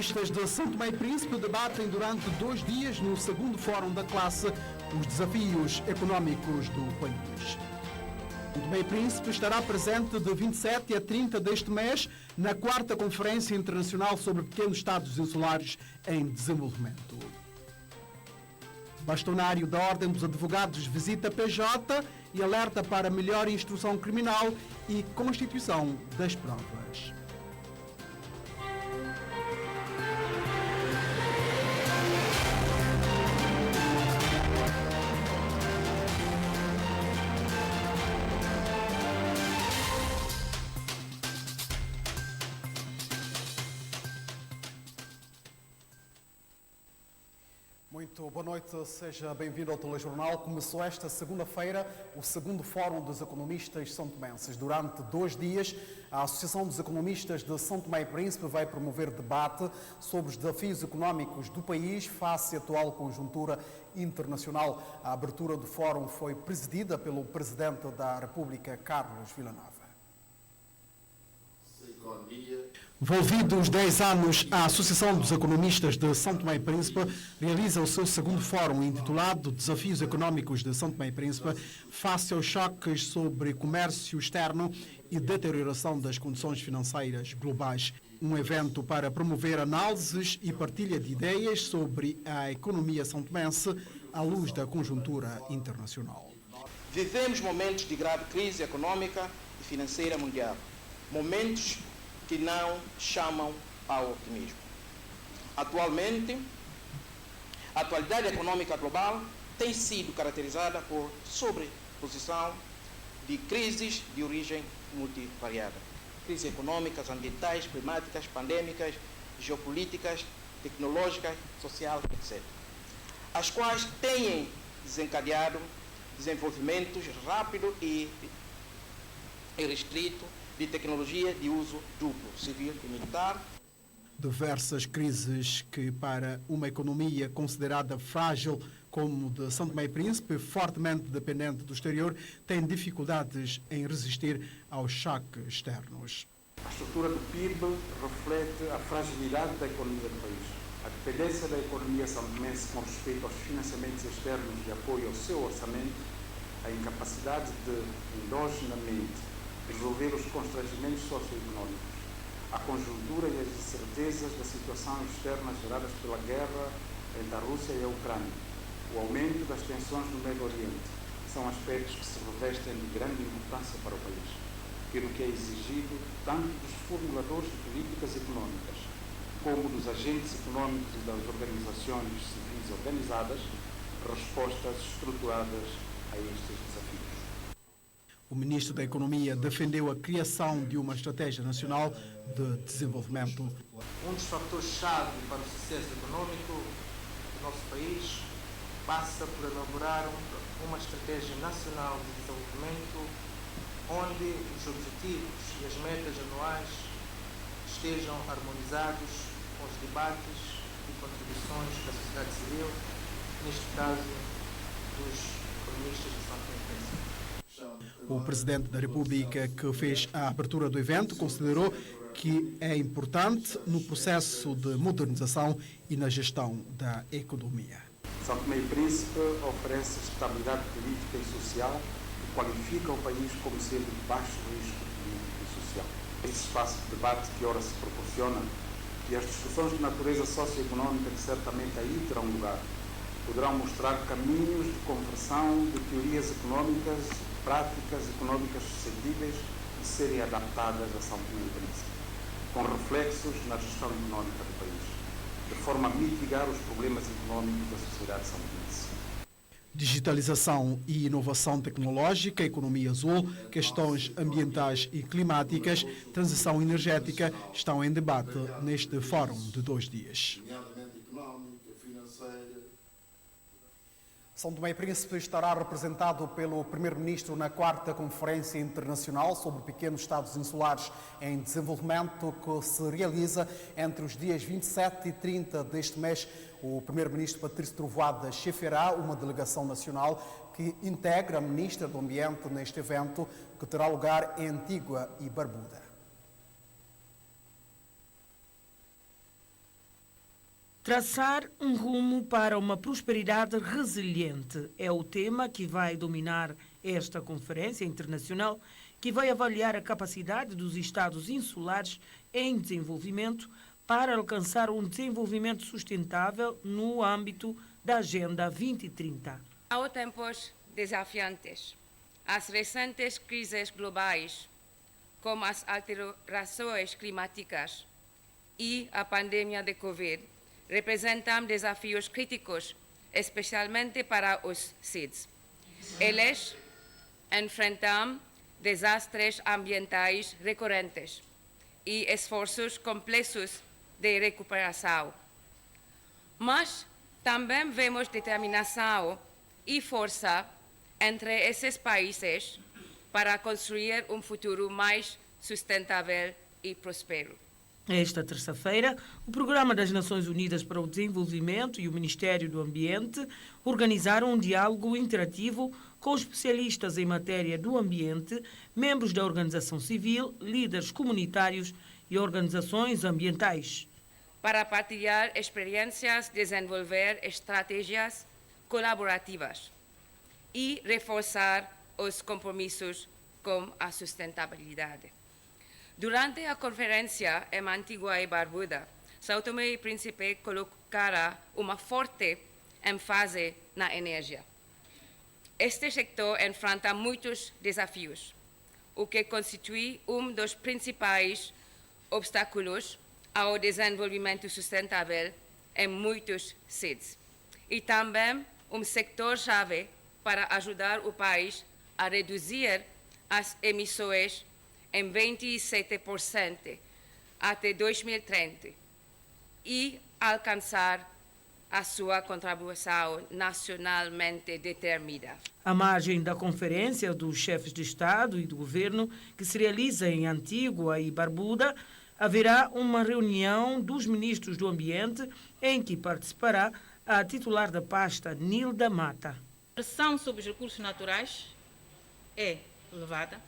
economistas de São Tomé e Príncipe debatem durante 2 dias no segundo Fórum da Classe os desafios económicos do país. São Tomé e Príncipe estará presente de 27 a 30 deste mês na 4ª Conferência Internacional sobre Pequenos Estados Insulares em Desenvolvimento. Bastonário da Ordem dos Advogados visita PJ e alerta para melhor instrução criminal e constituição das provas. Muito boa noite, seja bem-vindo ao Telejornal. Começou esta segunda-feira o segundo Fórum dos Economistas São Tomenses. Durante 2 dias, a Associação dos Economistas de São Tomé e Príncipe vai promover debate sobre os desafios económicos do país face à atual conjuntura internacional. A abertura do Fórum foi presidida pelo Presidente da República, Carlos Villanova. Envolvidos 10 anos, a Associação dos Economistas de São Tomé e Príncipe realiza o seu segundo fórum intitulado Desafios Económicos de São Tomé e Príncipe face aos choques sobre comércio externo e deterioração das condições financeiras globais. Um evento para promover análises e partilha de ideias sobre a economia são-tomense à luz da conjuntura internacional. Vivemos momentos de grave crise econômica e financeira mundial. Momentos que não chamam ao optimismo. Atualmente, a atualidade econômica global tem sido caracterizada por sobreposição de crises de origem multivariada. Crises econômicas, ambientais, climáticas, pandêmicas, geopolíticas, tecnológicas, social, etc. As quais têm desencadeado desenvolvimentos rápido e restrito de tecnologia de uso duplo, civil e militar. Diversas crises que, para uma economia considerada frágil como de São Tomé e Príncipe, fortemente dependente do exterior, têm dificuldades em resistir aos choques externos. A estrutura do PIB reflete a fragilidade da economia do país. A dependência da economia são-tomense com respeito aos financiamentos externos de apoio ao seu orçamento, a incapacidade de, endogenamente, resolver os constrangimentos socioeconómicos, a conjuntura e as incertezas da situação externa geradas pela guerra entre a Rússia e a Ucrânia, o aumento das tensões no Médio Oriente, são aspectos que se revestem de grande importância para o país, pelo que é exigido tanto dos formuladores de políticas económicas, como dos agentes económicos e das organizações civis organizadas, respostas estruturadas a estes desafios. O Ministro da Economia defendeu a criação de uma estratégia nacional de desenvolvimento. Um dos fatores-chave para o sucesso econômico do nosso país passa por elaborar uma estratégia nacional de desenvolvimento onde os objetivos e as metas anuais estejam harmonizados com os debates e contribuições da sociedade civil, neste caso dos economistas de São Tomé e Príncipe. O Presidente da República, que fez a abertura do evento, considerou que é importante no processo de modernização e na gestão da economia. São Tomé e Príncipe oferece estabilidade política e social e qualifica o país como sendo de baixo risco político e social. Esse espaço de debate que ora se proporciona e as discussões de natureza socioeconómica que certamente aí terão lugar, poderão mostrar caminhos de conversão de teorias económicas, práticas económicas suscetíveis de serem adaptadas a São Tomé e Príncipe, com reflexos na gestão económica do país, de forma a mitigar os problemas económicos da sociedade são-tomense. Digitalização e inovação tecnológica, economia azul, questões ambientais e climáticas, transição energética estão em debate neste fórum de 2 dias. São Tomé e Príncipe estará representado pelo Primeiro-Ministro na 4ª Conferência Internacional sobre Pequenos Estados Insulares em Desenvolvimento, que se realiza entre os dias 27 e 30 deste mês. O Primeiro-Ministro Patrício Trovoada chefiará uma delegação nacional que integra a Ministra do Ambiente neste evento, que terá lugar em Antígua e Barbuda. Traçar um rumo para uma prosperidade resiliente é o tema que vai dominar esta conferência internacional, que vai avaliar a capacidade dos Estados insulares em desenvolvimento para alcançar um desenvolvimento sustentável no âmbito da Agenda 2030. Há tempos desafiantes. As recentes crises globais, como as alterações climáticas e a pandemia de Covid, representam desafios críticos, especialmente para os CIDs. Eles enfrentam desastres ambientais recorrentes e esforços complexos de recuperação. Mas também vemos determinação e força entre esses países para construir um futuro mais sustentável e próspero. Esta terça-feira, o Programa das Nações Unidas para o Desenvolvimento e o Ministério do Ambiente organizaram um diálogo interativo com especialistas em matéria do ambiente, membros da organização civil, líderes comunitários e organizações ambientais. Para partilhar experiências, desenvolver estratégias colaborativas e reforçar os compromissos com a sustentabilidade. Durante a conferência em Antigua e Barbuda, São Tomé e Príncipe colocará uma forte ênfase na energia. Este sector enfrenta muitos desafios, o que constitui um dos principais obstáculos ao desenvolvimento sustentável em muitos CIDs, e também um sector-chave para ajudar o país a reduzir as emissões em 27% até 2030 e alcançar a sua contribuição nacionalmente determinada. À margem da conferência dos chefes de Estado e do Governo, que se realiza em Antigua e Barbuda, haverá uma reunião dos ministros do Ambiente em que participará a titular da pasta, Nilda Mata. A pressão sobre os recursos naturais é elevada,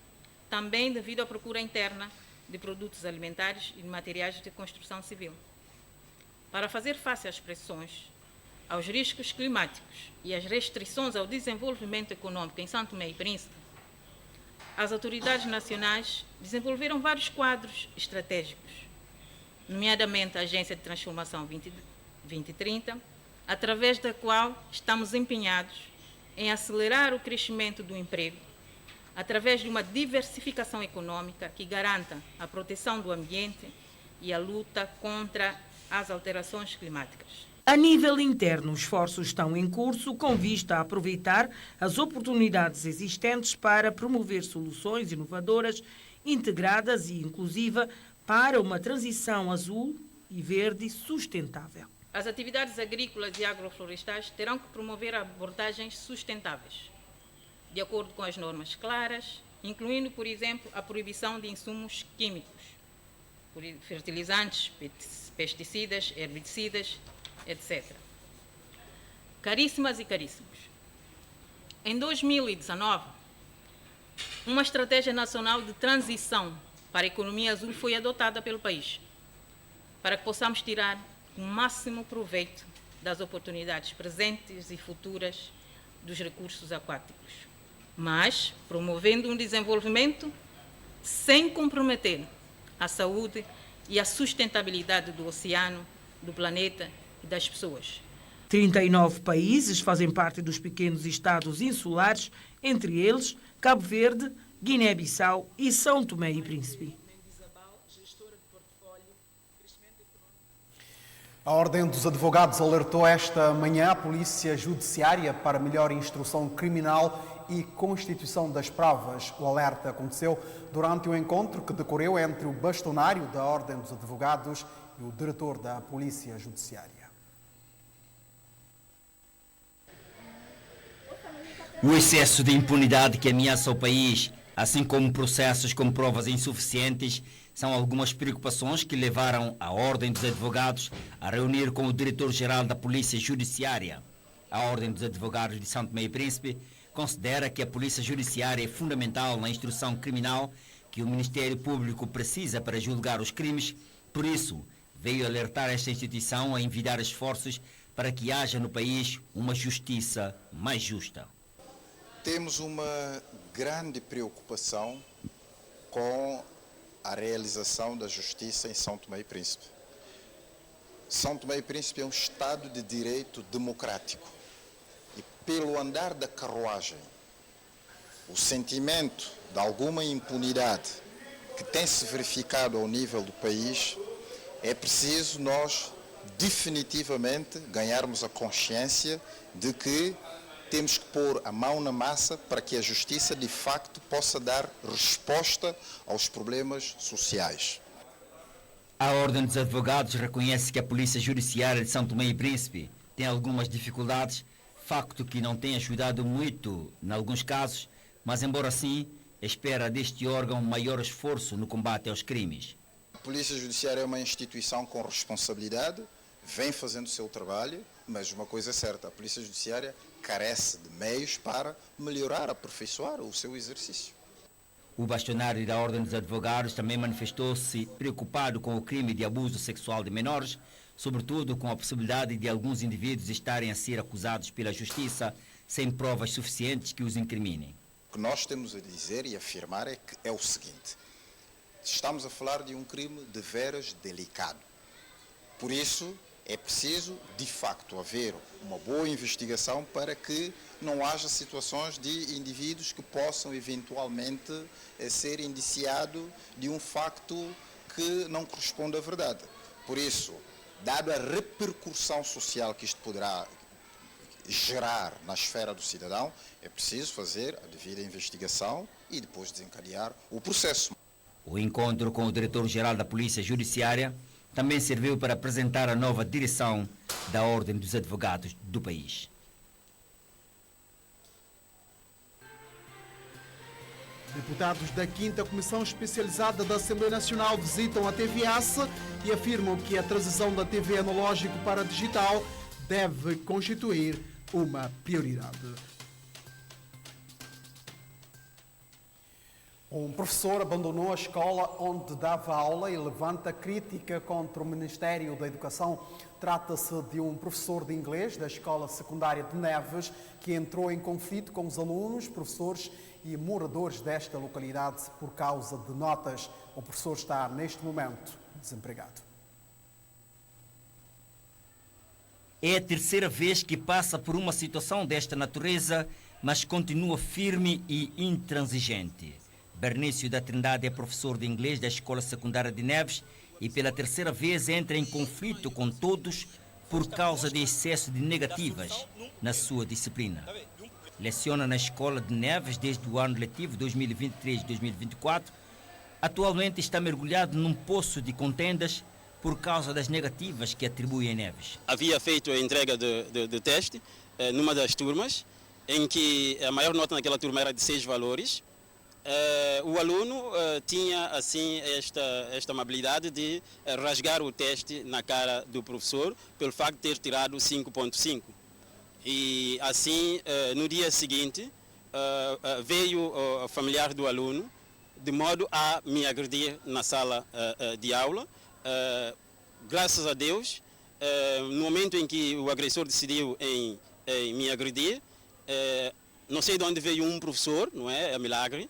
também devido à procura interna de produtos alimentares e de materiais de construção civil. Para fazer face às pressões, aos riscos climáticos e às restrições ao desenvolvimento econômico em São Tomé e Príncipe, as autoridades nacionais desenvolveram vários quadros estratégicos, nomeadamente a Agência de Transformação 2030, através da qual estamos empenhados em acelerar o crescimento do emprego, através de uma diversificação econômica que garanta a proteção do ambiente e a luta contra as alterações climáticas. A nível interno, esforços estão em curso com vista a aproveitar as oportunidades existentes para promover soluções inovadoras, integradas e inclusivas para uma transição azul e verde sustentável. As atividades agrícolas e agroflorestais terão que promover abordagens sustentáveis, de acordo com as normas claras, incluindo, por exemplo, a proibição de insumos químicos, fertilizantes, pesticidas, herbicidas, etc. Caríssimas e caríssimos, em 2019, uma estratégia nacional de transição para a economia azul foi adotada pelo país, para que possamos tirar o máximo proveito das oportunidades presentes e futuras dos recursos aquáticos, mas promovendo um desenvolvimento sem comprometer a saúde e a sustentabilidade do oceano, do planeta e das pessoas. 39 países fazem parte dos pequenos estados insulares, entre eles Cabo Verde, Guiné-Bissau e São Tomé e Príncipe. A Ordem dos Advogados alertou esta manhã a Polícia Judiciária para melhor instrução criminal e constituição das provas. O alerta aconteceu durante o encontro que decorreu entre o bastonário da Ordem dos Advogados e o diretor da Polícia Judiciária. O excesso de impunidade que ameaça o país, assim como processos com provas insuficientes, são algumas preocupações que levaram a Ordem dos Advogados a reunir com o diretor-geral da Polícia Judiciária. A Ordem dos Advogados de São Tomé e Príncipe considera que a Polícia Judiciária é fundamental na instrução criminal que o Ministério Público precisa para julgar os crimes. Por isso, veio alertar esta instituição a envidar esforços para que haja no país uma justiça mais justa. Temos uma grande preocupação com a realização da justiça em São Tomé e Príncipe. São Tomé e Príncipe é um Estado de direito democrático e, pelo andar da carruagem, o sentimento de alguma impunidade que tem se verificado ao nível do país, é preciso nós definitivamente ganharmos a consciência de que temos que pôr a mão na massa para que a justiça de facto possa dar resposta aos problemas sociais. A Ordem dos Advogados reconhece que a Polícia Judiciária de São Tomé e Príncipe tem algumas dificuldades, facto que não tem ajudado muito em alguns casos, mas embora assim, espera deste órgão maior esforço no combate aos crimes. A Polícia Judiciária é uma instituição com responsabilidade, vem fazendo o seu trabalho, mas uma coisa é certa, a Polícia Judiciária carece de meios para melhorar, aperfeiçoar o seu exercício. O bastonário da Ordem dos Advogados também manifestou-se preocupado com o crime de abuso sexual de menores, sobretudo com a possibilidade de alguns indivíduos estarem a ser acusados pela justiça sem provas suficientes que os incriminem. O que nós temos a dizer e afirmar é que é o seguinte: estamos a falar de um crime de veras delicado. Por isso, é preciso, de facto, haver uma boa investigação para que não haja situações de indivíduos que possam eventualmente ser indiciados de um facto que não corresponde à verdade. Por isso, dado a repercussão social que isto poderá gerar na esfera do cidadão, é preciso fazer a devida investigação e depois desencadear o processo. O encontro com o diretor-geral da Polícia Judiciária também serviu para apresentar a nova direção da Ordem dos Advogados do país. Deputados da 5ª Comissão Especializada da Assembleia Nacional visitam a TVS e afirmam que a transição da TV analógico para digital deve constituir uma prioridade. Um professor abandonou a escola onde dava aula e levanta crítica contra o Ministério da Educação. Trata-se de um professor de inglês da Escola Secundária de Neves que entrou em conflito com os alunos, professores e moradores desta localidade por causa de notas. O professor está, neste momento, desempregado. É a terceira vez que passa por uma situação desta natureza, mas continua firme e intransigente. Bernício da Trindade é professor de inglês da Escola Secundária de Neves e pela terceira vez entra em conflito com todos por causa de excesso de negativas na sua disciplina. Leciona na Escola de Neves desde o ano letivo 2023-2024. Atualmente está mergulhado num poço de contendas por causa das negativas que atribui a Neves. Havia feito a entrega de teste numa das turmas, em que a maior nota naquela turma era de 6 valores. O aluno tinha assim esta amabilidade de rasgar o teste na cara do professor pelo facto de ter tirado 5.5. E assim, no dia seguinte, veio o familiar do aluno de modo a me agredir na sala de aula. Graças a Deus, no momento em que o agressor decidiu em me agredir, não sei de onde veio um professor, não é milagre,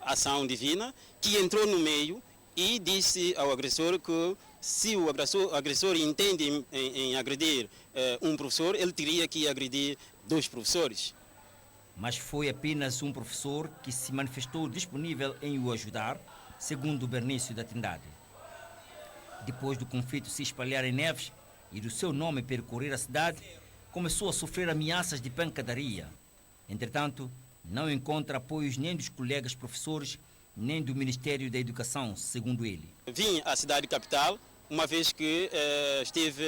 ação divina, que entrou no meio e disse ao agressor que se o agressor entende em agredir um professor, ele teria que agredir 2 professores. Mas foi apenas um professor que se manifestou disponível em o ajudar, segundo Bernício da Trindade. Depois do conflito se espalhar em Neves e do seu nome percorrer a cidade, começou a sofrer ameaças de pancadaria. Entretanto, não encontra apoios nem dos colegas professores, nem do Ministério da Educação, segundo ele. Vim à cidade capital, uma vez que esteve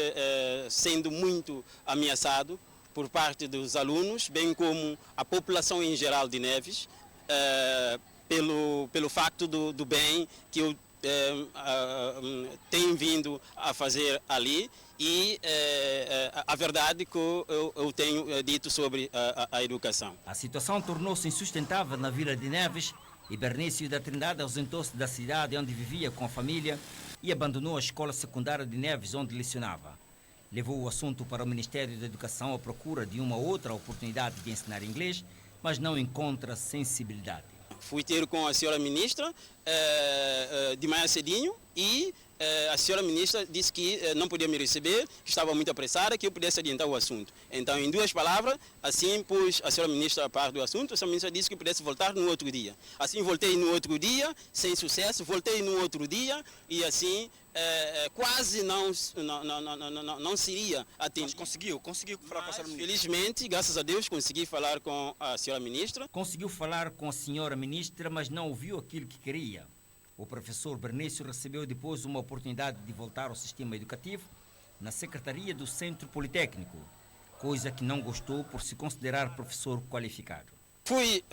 sendo muito ameaçado por parte dos alunos, bem como a população em geral de Neves, pelo facto do bem que eu tenho vindo a fazer ali e a verdade que eu tenho dito sobre a educação. A situação tornou-se insustentável na Vila de Neves e Bernício da Trindade ausentou-se da cidade onde vivia com a família e abandonou a escola secundária de Neves, onde lecionava. Levou o assunto para o Ministério da Educação à procura de uma outra oportunidade de ensinar inglês, mas não encontra sensibilidade. Fui ter com a senhora ministra de manhã cedinho e a senhora ministra disse que não podia me receber, que estava muito apressada, que eu pudesse adiantar o assunto. Então, em duas palavras, assim pus a senhora ministra a par do assunto, a senhora ministra disse que pudesse voltar no outro dia. Assim voltei no outro dia, sem sucesso, voltei no outro dia e assim quase não seria atendido. Mas conseguiu falar com a senhora ministra? Felizmente, graças a Deus, consegui falar com a senhora ministra. Conseguiu falar com a senhora ministra, mas não ouviu aquilo que queria. O professor Bernício recebeu depois uma oportunidade de voltar ao sistema educativo na secretaria do Centro Politécnico, coisa que não gostou por se considerar professor qualificado. Fui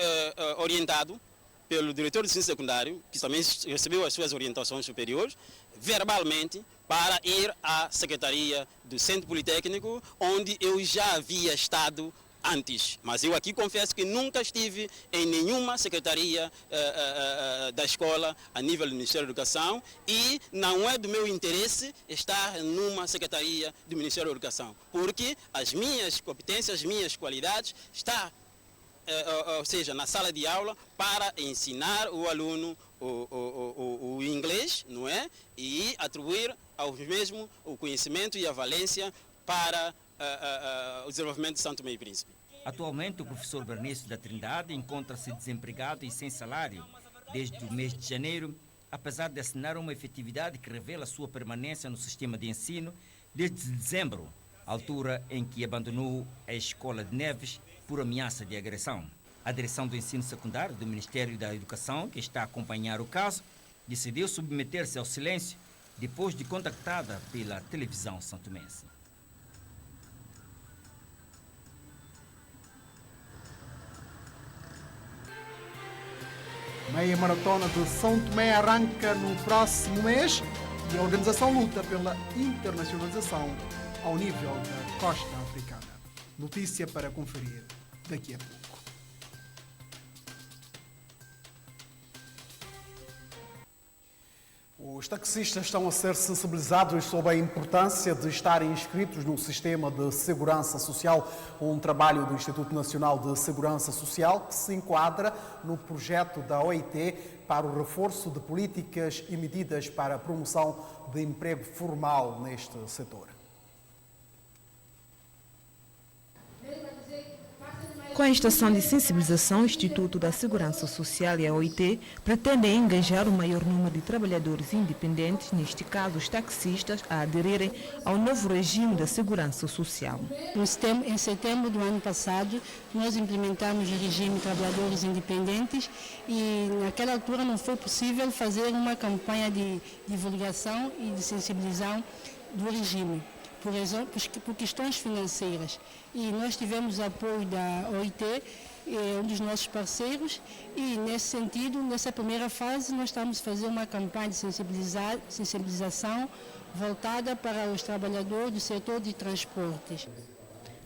orientado pelo diretor do ensino secundário, que também recebeu as suas orientações superiores, verbalmente, para ir à secretaria do Centro Politécnico, onde eu já havia estado antes. Mas eu aqui confesso que nunca estive em nenhuma secretaria da escola a nível do Ministério da Educação e não é do meu interesse estar numa secretaria do Ministério da Educação, porque as minhas competências, as minhas qualidades estão, ou seja, na sala de aula para ensinar o aluno o inglês, não é? E atribuir ao mesmo o conhecimento e a valência para o desenvolvimento de São Tomé e Príncipe. Atualmente, o professor Bernício da Trindade encontra-se desempregado e sem salário desde o mês de janeiro, apesar de assinar uma efetividade que revela sua permanência no sistema de ensino desde dezembro, altura em que abandonou a escola de Neves por ameaça de agressão. A direção do ensino secundário do Ministério da Educação, que está a acompanhar o caso, decidiu submeter-se ao silêncio depois de contactada pela televisão santomense. Meia maratona de São Tomé arranca no próximo mês e a organização luta pela internacionalização ao nível da costa africana. Notícia para conferir daqui a pouco. Os taxistas estão a ser sensibilizados sobre a importância de estarem inscritos no sistema de segurança social, um trabalho do Instituto Nacional de Segurança Social que se enquadra no projeto da OIT para o reforço de políticas e medidas para a promoção de emprego formal neste setor. Com a estação de sensibilização, o Instituto da Segurança Social e a OIT pretendem engajar o maior número de trabalhadores independentes, neste caso os taxistas, a aderirem ao novo regime da segurança social. Em setembro do ano passado, nós implementamos o regime de trabalhadores independentes e naquela altura não foi possível fazer uma campanha de divulgação e de sensibilização do regime, por exemplo, por questões financeiras. E nós tivemos apoio da OIT, um dos nossos parceiros, e nesse sentido, nessa primeira fase, nós estamos a fazer uma campanha de sensibilização voltada para os trabalhadores do setor de transportes.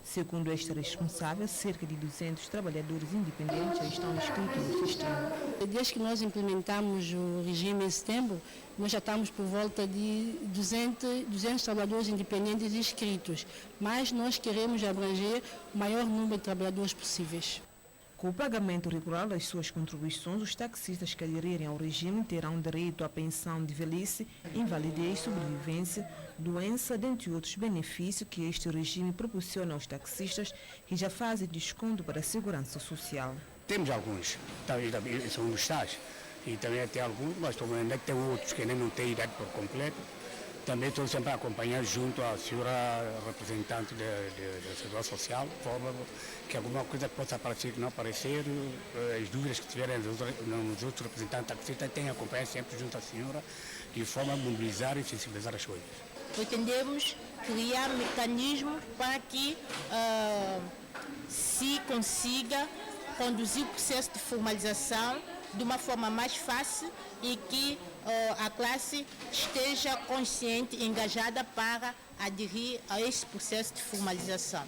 Segundo este responsável, cerca de 200 trabalhadores independentes já estão inscritos no sistema. Desde que nós implementamos o regime em setembro, nós já estamos por volta de 200 trabalhadores independentes inscritos, mas nós queremos abranger o maior número de trabalhadores possíveis. Com o pagamento regular das suas contribuições, os taxistas que aderirem ao regime terão direito à pensão de velhice, invalidez, sobrevivência, doença, dentre outros benefícios que este regime proporciona aos taxistas que já fazem desconto para a segurança social. Temos alguns, também são dos tais, e também tem alguns, mas ainda tem outros que ainda não têm idade por completo. Também estou sempre a acompanhar junto à senhora representante da Segurança Social, de forma que alguma coisa possa aparecer, não aparecer, as dúvidas que tiverem nos outros representantes taxistas, tenham a acompanhar sempre junto à senhora, de forma a mobilizar e sensibilizar as coisas. Pretendemos criar mecanismos para que se consiga conduzir o processo de formalização de uma forma mais fácil e que a classe esteja consciente e engajada para aderir a esse processo de formalização.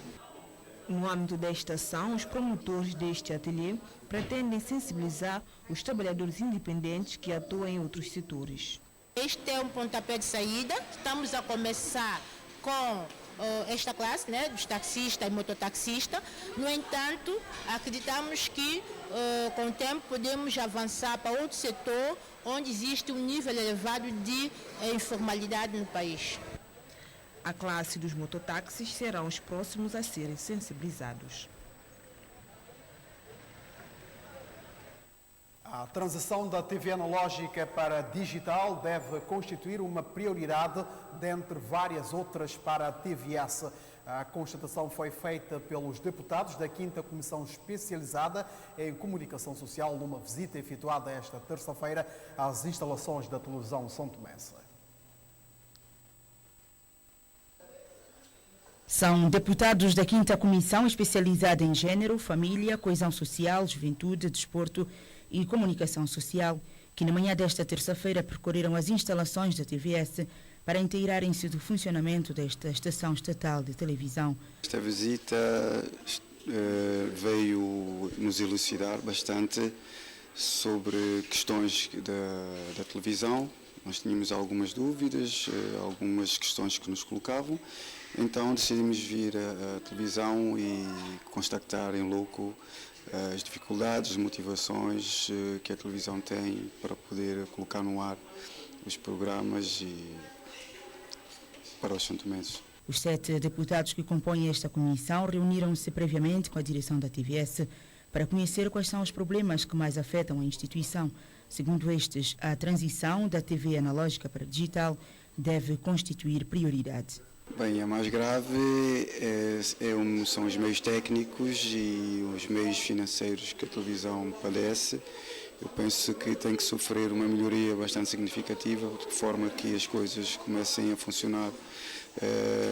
No âmbito desta ação, os promotores deste ateliê pretendem sensibilizar os trabalhadores independentes que atuam em outros setores. Este é um pontapé de saída. Estamos a começar com esta classe, né, dos taxistas e mototaxistas. No entanto, acreditamos que com o tempo podemos avançar para outro setor onde existe um nível elevado de informalidade no país. A classe dos mototáxis serão os próximos a serem sensibilizados. A transição da TV analógica para digital deve constituir uma prioridade dentre várias outras para a TVS. A constatação foi feita pelos deputados da 5ª Comissão Especializada em Comunicação Social numa visita efetuada esta terça-feira às instalações da televisão São Tomense. São deputados da 5ª Comissão Especializada em Gênero, Família, Coesão Social, Juventude, Desporto e Comunicação Social, que na manhã desta terça-feira percorreram as instalações da TVS para inteirarem-se do funcionamento desta estação estatal de televisão. Esta visita veio nos elucidar bastante sobre questões da televisão. Nós tínhamos algumas dúvidas, algumas questões que nos colocavam, então decidimos vir à televisão e constatar em loco as dificuldades, as motivações que a televisão tem para poder colocar no ar os programas e para os santomenses. Os 7 deputados que compõem esta comissão reuniram-se previamente com a direção da TVS para conhecer quais são os problemas que mais afetam a instituição. Segundo estes, a transição da TV analógica para digital deve constituir prioridade. Bem, a mais grave são os meios técnicos e os meios financeiros que a televisão padece. Eu penso que tem que sofrer uma melhoria bastante significativa, de forma que as coisas comecem a funcionar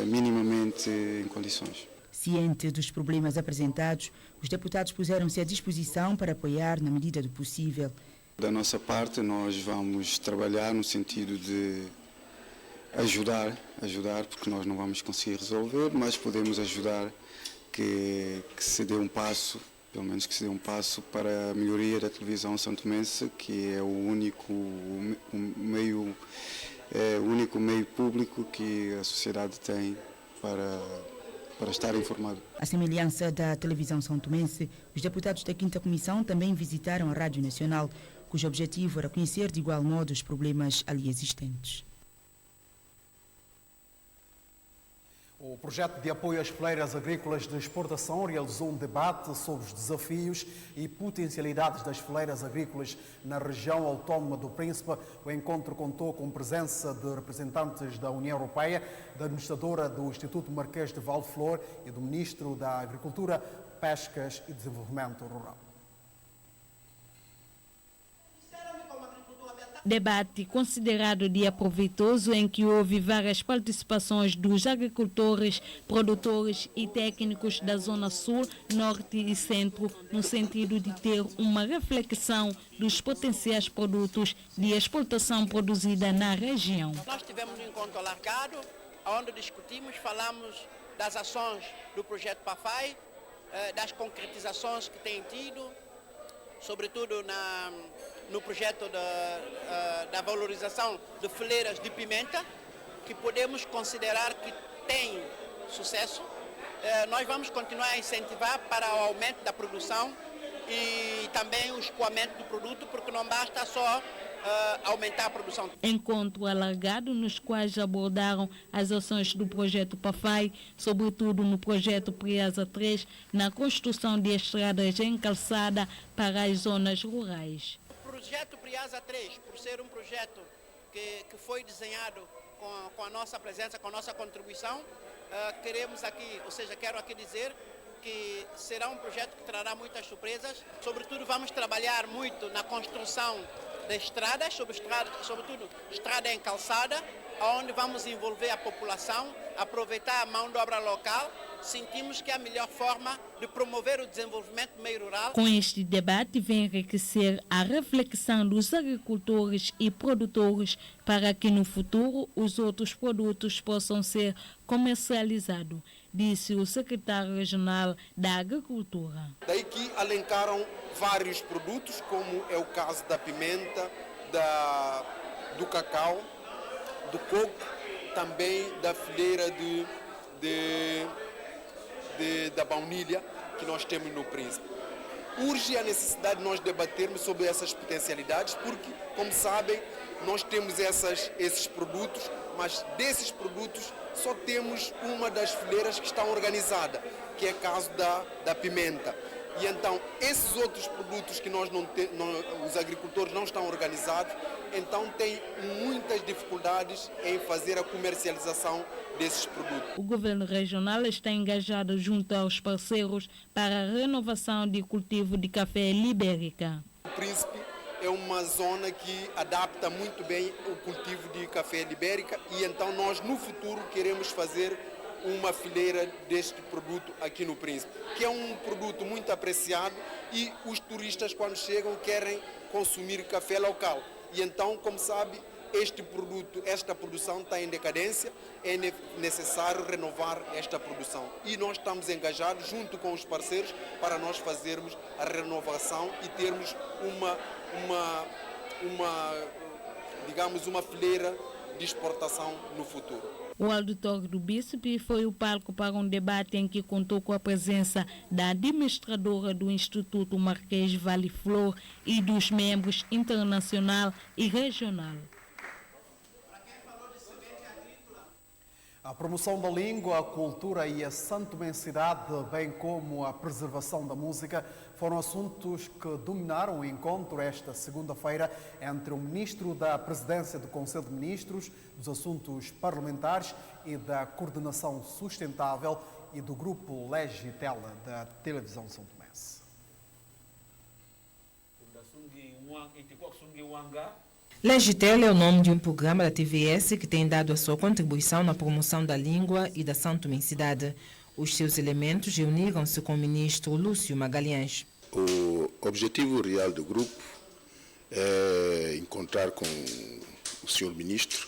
minimamente em condições. Ciente dos problemas apresentados, os deputados puseram-se à disposição para apoiar na medida do possível. Da nossa parte, nós vamos trabalhar no sentido de ajudar, porque nós não vamos conseguir resolver, mas podemos ajudar que se dê um passo, pelo menos que se dê um passo para a melhoria da televisão santomense, que é o único meio público que a sociedade tem para estar informado. À semelhança da televisão santomense, os deputados da 5ª Comissão também visitaram a Rádio Nacional, cujo objetivo era conhecer de igual modo os problemas ali existentes. O projeto de apoio às feiras agrícolas de exportação realizou um debate sobre os desafios e potencialidades das feiras agrícolas na região autónoma do Príncipe. O encontro contou com presença de representantes da União Europeia, da administradora do Instituto Marquês de Valflor e do Ministro da Agricultura, Pescas e Desenvolvimento Rural. Debate considerado dia proveitoso em que houve várias participações dos agricultores, produtores e técnicos da Zona Sul, Norte e Centro, no sentido de ter uma reflexão dos potenciais produtos de exportação produzida na região. Nós tivemos um encontro alargado, onde discutimos, falamos das ações do projeto PAFAI, das concretizações que tem tido, sobretudo no projeto da valorização de fileiras de pimenta, que podemos considerar que tem sucesso. Nós vamos continuar a incentivar para o aumento da produção e também o escoamento do produto, porque não basta só aumentar a produção. Encontro alargado nos quais abordaram as ações do projeto PAFAI, sobretudo no projeto Priasa 3, na construção de estradas em calçada para as zonas rurais. O projeto Priasa 3, por ser um projeto que foi desenhado com a nossa presença, com a nossa contribuição, queremos aqui, ou seja, quero aqui dizer que será um projeto que trará muitas surpresas. Sobretudo vamos trabalhar muito na construção de estradas, sobretudo estrada em calçada, onde vamos envolver a população, aproveitar a mão de obra local. Sentimos que é a melhor forma de promover o desenvolvimento do meio rural. Com este debate vem enriquecer a reflexão dos agricultores e produtores para que no futuro os outros produtos possam ser comercializados, disse o secretário regional da Agricultura. Daí que alencaram vários produtos, como é o caso da pimenta, do cacau, do coco, também da fileira da baunilha que nós temos no Príncipe. Urge a necessidade de nós debatermos sobre essas potencialidades, porque, como sabem, nós temos esses produtos, mas desses produtos só temos uma das fileiras que está organizada, que é o caso da pimenta. E então, esses outros produtos que os agricultores não estão organizados, então têm muitas dificuldades em fazer a comercialização desses produtos. O governo regional está engajado junto aos parceiros para a renovação de cultivo de café libérica. O Príncipe é uma zona que adapta muito bem o cultivo de café libérica e então nós no futuro queremos fazer uma fileira deste produto aqui no Príncipe, que é um produto muito apreciado e os turistas quando chegam querem consumir café local. E então, como sabe, esta produção está em decadência, é necessário renovar esta produção. E nós estamos engajados junto com os parceiros para nós fazermos a renovação e termos uma fileira de exportação no futuro. O auditório do Bispe foi o palco para um debate em que contou com a presença da administradora do Instituto Marquês Vale Flor e dos membros internacional e regional. A promoção da língua, a cultura e a santomensidade, bem como a preservação da música, foram assuntos que dominaram o encontro esta segunda-feira entre o Ministro da Presidência do Conselho de Ministros, dos Assuntos Parlamentares e da Coordenação Sustentável e do Grupo Legitela da Televisão São Tomense. Legitela é o nome de um programa da TVS que tem dado a sua contribuição na promoção da língua e da santomensidade. Os seus elementos reuniram-se com o ministro Lúcio Magalhães. O objetivo real do grupo é encontrar com o senhor ministro,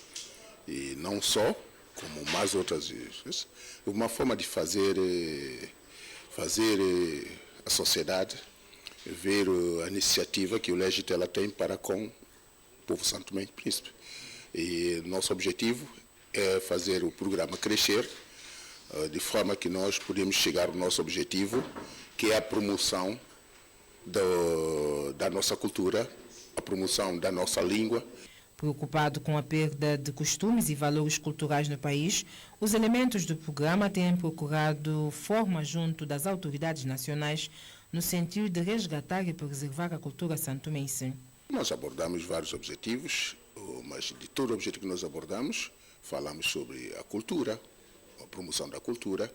e não só, como mais outras vezes, uma forma de fazer a sociedade ver a iniciativa que o Legitela tem para com o povo Santo Tomé e Príncipe. E nosso objetivo é fazer o programa crescer de forma que nós podemos chegar ao nosso objetivo, que é a promoção da nossa cultura, a promoção da nossa língua. Preocupado com a perda de costumes e valores culturais no país, os elementos do programa têm procurado forma junto das autoridades nacionais no sentido de resgatar e preservar a cultura santomense. Nós abordamos vários objetivos, mas de todo o objetivo que nós abordamos, falamos sobre a cultura, a promoção da cultura,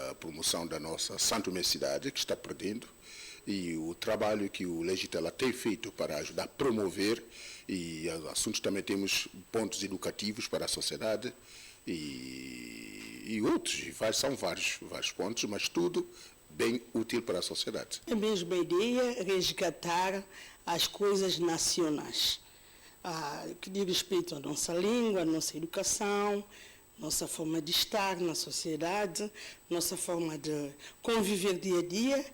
a promoção da nossa santomensidade, que está perdendo, e o trabalho que o Legitela tem feito para ajudar a promover, e assuntos também temos pontos educativos para a sociedade, e outros, são vários pontos, mas tudo bem útil para a sociedade. A mesma ideia, resgatar as coisas nacionais, que diz respeito à nossa língua, à nossa educação, nossa forma de estar na sociedade, nossa forma de conviver dia a dia,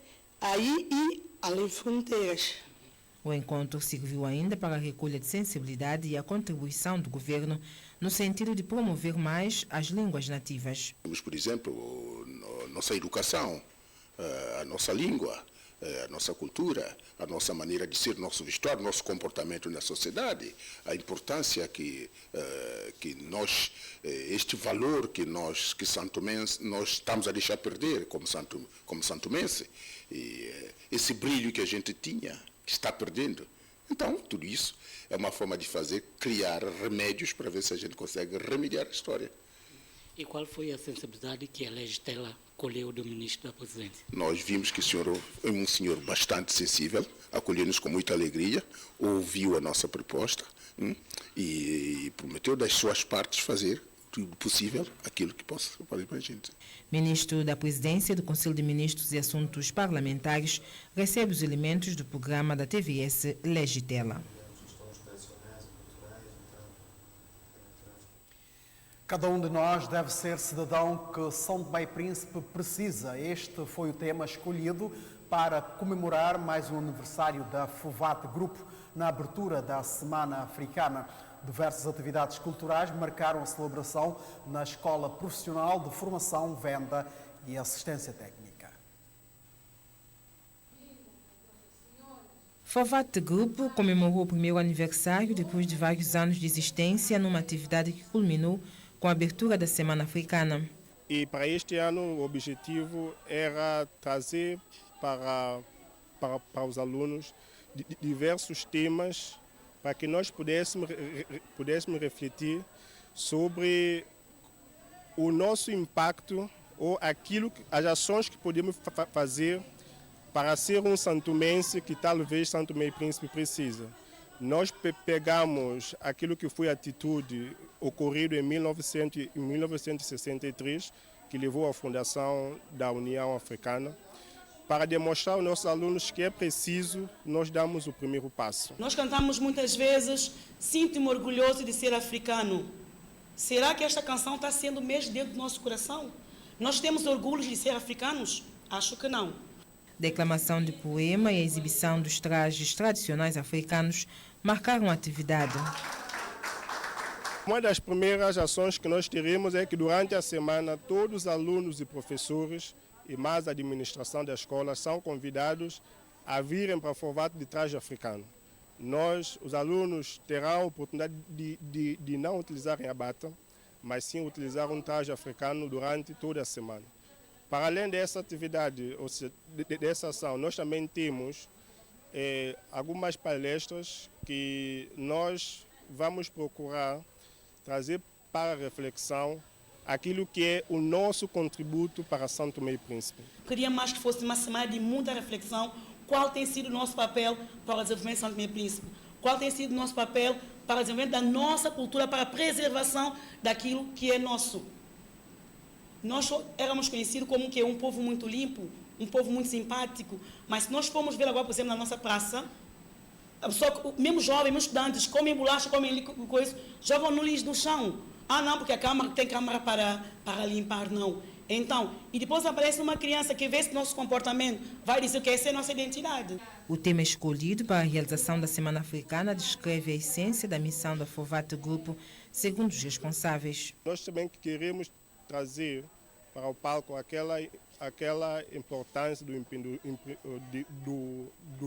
aí e além fronteiras. O encontro serviu ainda para a recolha de sensibilidade e a contribuição do governo no sentido de promover mais as línguas nativas. Temos, por exemplo, nossa educação, a nossa língua, a nossa cultura, a nossa maneira de ser, nosso vestuário, nosso comportamento na sociedade, a importância que nós, este valor que nós santomenses, nós estamos a deixar perder como santomense, e esse brilho que a gente tinha, que está perdendo. Então, tudo isso é uma forma de criar remédios para ver se a gente consegue remediar a história. E qual foi a sensibilidade que a Legitela colheu do ministro da Presidência? Nós vimos que o senhor é um senhor bastante sensível, acolheu-nos com muita alegria, ouviu a nossa proposta e prometeu das suas partes fazer tudo possível aquilo que possa fazer para a gente. Ministro da Presidência do Conselho de Ministros e Assuntos Parlamentares recebe os elementos do programa da TVS Legitela. Cada um de nós deve ser cidadão que São Tomé e Príncipe precisa. Este foi o tema escolhido para comemorar mais um aniversário da FUVAT Grupo na abertura da Semana Africana. Diversas atividades culturais marcaram a celebração na Escola Profissional de Formação, Venda e Assistência Técnica. Fovat Grupo comemorou o primeiro aniversário depois de vários anos de existência numa atividade que culminou com a abertura da Semana Africana. E para este ano o objetivo era trazer para os alunos diversos temas para que nós pudéssemos refletir sobre o nosso impacto ou as ações que podemos fazer para ser um santomense que talvez São Tomé e Príncipe precisa. Nós pegamos aquilo que foi a atitude ocorrida em 1963, que levou à fundação da União Africana, para demonstrar aos nossos alunos que é preciso nós darmos o primeiro passo. Nós cantamos muitas vezes, sinto-me orgulhoso de ser africano. Será que esta canção está sendo mesmo dentro do nosso coração? Nós temos orgulho de ser africanos? Acho que não. Declamação de poema e a exibição dos trajes tradicionais africanos marcaram a atividade. Uma das primeiras ações que nós teremos é que durante a semana todos os alunos e professores e mais a administração da escola são convidados a virem para o formato de traje africano. Os alunos terão a oportunidade de não utilizarem a bata, mas sim utilizar um traje africano durante toda a semana. Para além dessa atividade, ou seja, dessa ação, nós também temos algumas palestras que nós vamos procurar trazer para a reflexão aquilo que é o nosso contributo para São Tomé e Príncipe. Queria mais que fosse uma semana de muita reflexão. Qual tem sido o nosso papel para o desenvolvimento de São Tomé e Príncipe? Qual tem sido o nosso papel para o desenvolvimento da nossa cultura, para a preservação daquilo que é nosso? Nós éramos conhecidos como que um povo muito limpo, um povo muito simpático, mas se nós formos ver agora, por exemplo, na nossa praça, mesmo jovens, mesmo estudantes, comem bolacha, comem coisa, jogam no lixo no chão. Ah, não, porque a Câmara tem câmara para limpar, não. Então, e depois aparece uma criança que vê esse nosso comportamento, vai dizer que essa é a nossa identidade. O tema escolhido para a realização da Semana Africana descreve a essência da missão da Fovat Grupo, segundo os responsáveis. Nós também queremos trazer para o palco aquela importância do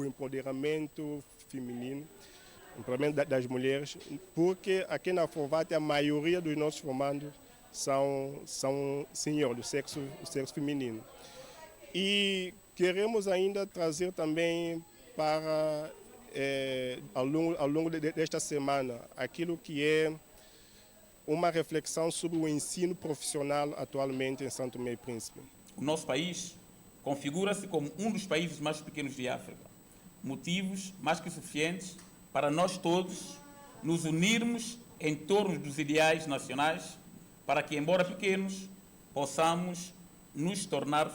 empoderamento feminino, empoderamento das mulheres, porque aqui na Fovat a maioria dos nossos formandos são senhores do sexo feminino. E queremos ainda trazer também para, ao longo desta semana, aquilo que é uma reflexão sobre o ensino profissional atualmente em São Tomé e Príncipe. O nosso país configura-se como um dos países mais pequenos de África. Motivos mais que suficientes para nós todos nos unirmos em torno dos ideais nacionais para que, embora pequenos, possamos nos tornar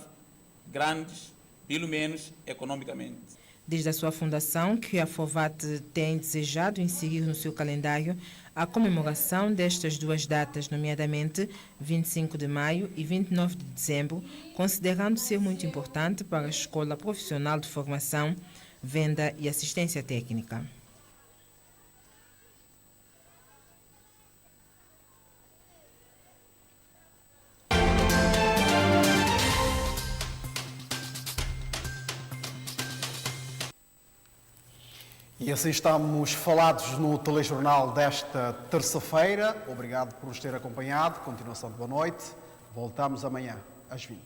grandes, pelo menos economicamente. Desde a sua fundação, que a Fovat tem desejado inserir no seu calendário a comemoração destas duas datas, nomeadamente 25 de maio e 29 de dezembro, considerando ser muito importante para a Escola Profissional de Formação, Venda e Assistência Técnica. E assim estamos falados no telejornal desta terça-feira. Obrigado por nos ter acompanhado. Continuação de boa noite. Voltamos amanhã às 20.